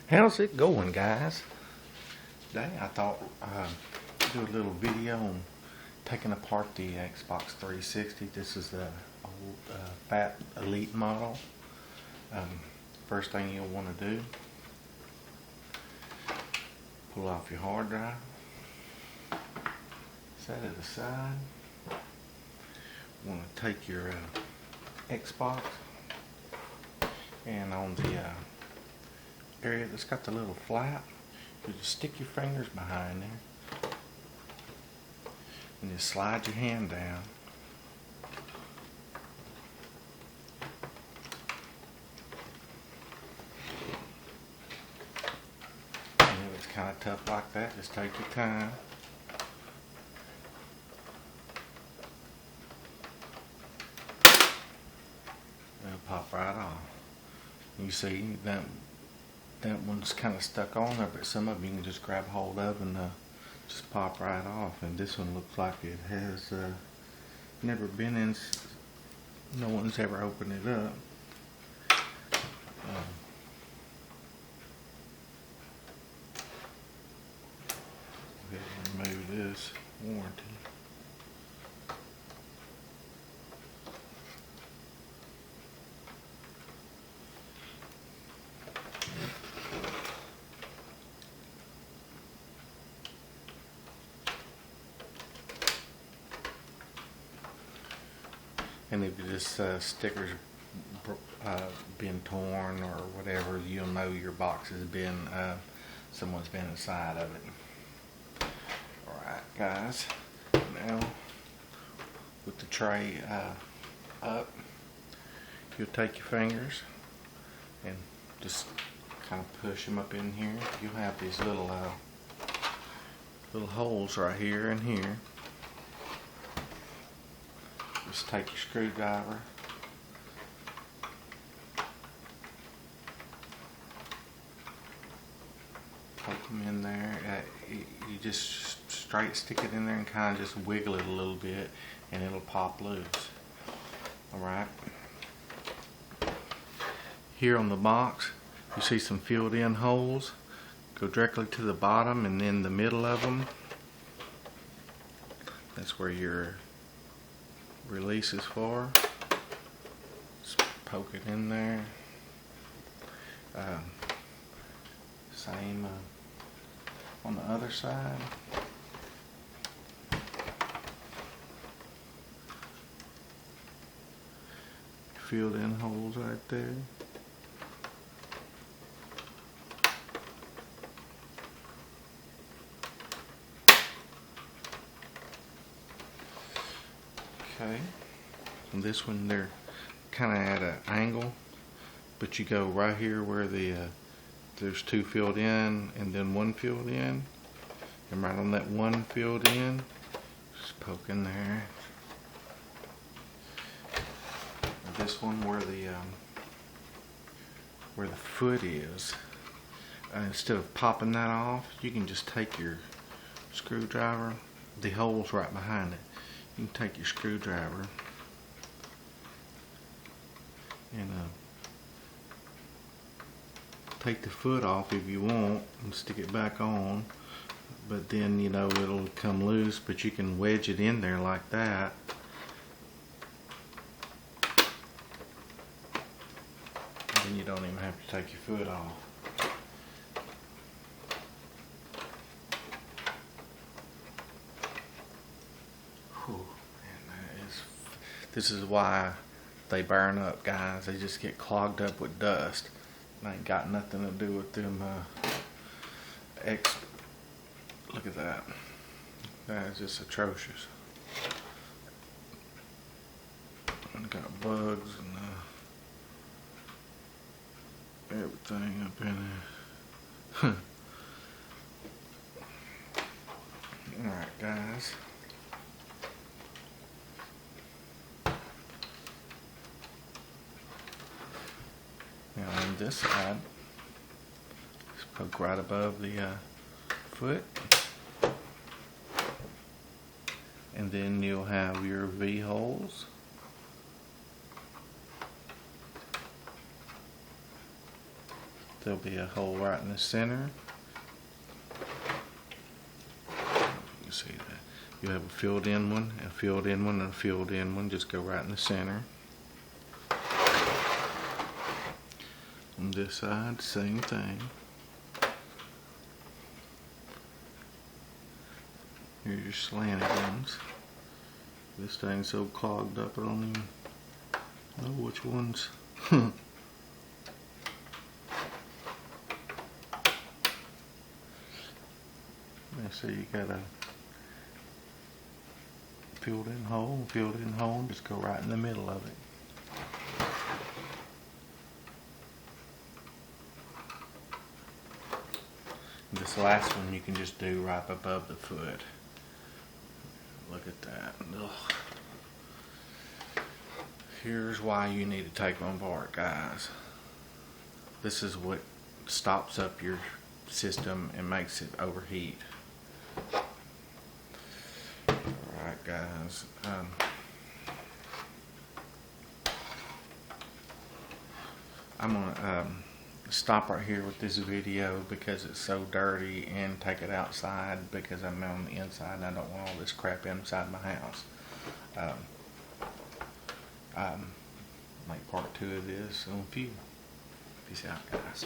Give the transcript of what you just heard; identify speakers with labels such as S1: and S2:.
S1: How's it going, guys? Today I thought do a little video on taking apart the Xbox 360. This is the old Fat Elite model. First thing you'll want to do, pull off your hard drive, set it aside. You want to take your Xbox, and on the area that's got the little flap, you just stick your fingers behind there and just slide your hand down. And if it's kind of tough like that, just take your time. It'll pop right off. You see that one's kind of stuck on there, but some of them you can just grab hold of and just pop right off. And this one looks like it has never been in. No one's ever opened it up. Go ahead and remove this warranty. And if this sticker's been torn or whatever, you'll know your box has been, someone's been inside of it. Alright guys, now with the tray up, you'll take your fingers and just kind of push them up in here. You'll have these little holes right here and here. Just take your screwdriver, poke them in there. You just straight stick it in there and kind of just wiggle it a little bit and it'll pop loose. Alright. Here on the box you see some filled in holes. Go directly to the bottom and then the middle of them. That's where your release is for. Just poke it in there. Same on the other side. Filled in holes right there. Okay, on this one they're kind of at an angle, but you go right here where there's two filled in and then one filled in, and right on that one filled in, just poke in there. And this one where the foot is, instead of popping that off, you can just take your screwdriver, the hole's right behind it. You can take your screwdriver and take the foot off if you want and stick it back on, but then you know it'll come loose, but you can wedge it in there like that. And then you don't even have to take your foot off. This is why they burn up, guys. They just get clogged up with dust. It ain't got nothing to do with them look at that. That is just atrocious. And got bugs and everything up in there. Alright guys. Now on this side, just poke right above the foot, and then you'll have your V holes. there'll be a hole right in the center. You see that. You have a filled in one, a filled in one, and a filled in one. Just go right in the center. On this side, same thing. Here's your slanted ones. This thing's so clogged up I don't even know which ones. So you got a filled in hole, just go right in the middle of it. This last one you can just do right above the foot. Look at that. Ugh. Here's why you need to take them apart, guys. This is what stops up your system and makes it overheat. Alright, guys. I'm gonna stop right here with this video because it's so dirty, and take it outside because I'm on the inside and I don't want all this crap inside my house. Make part 2 of this on a few. Peace out, guys.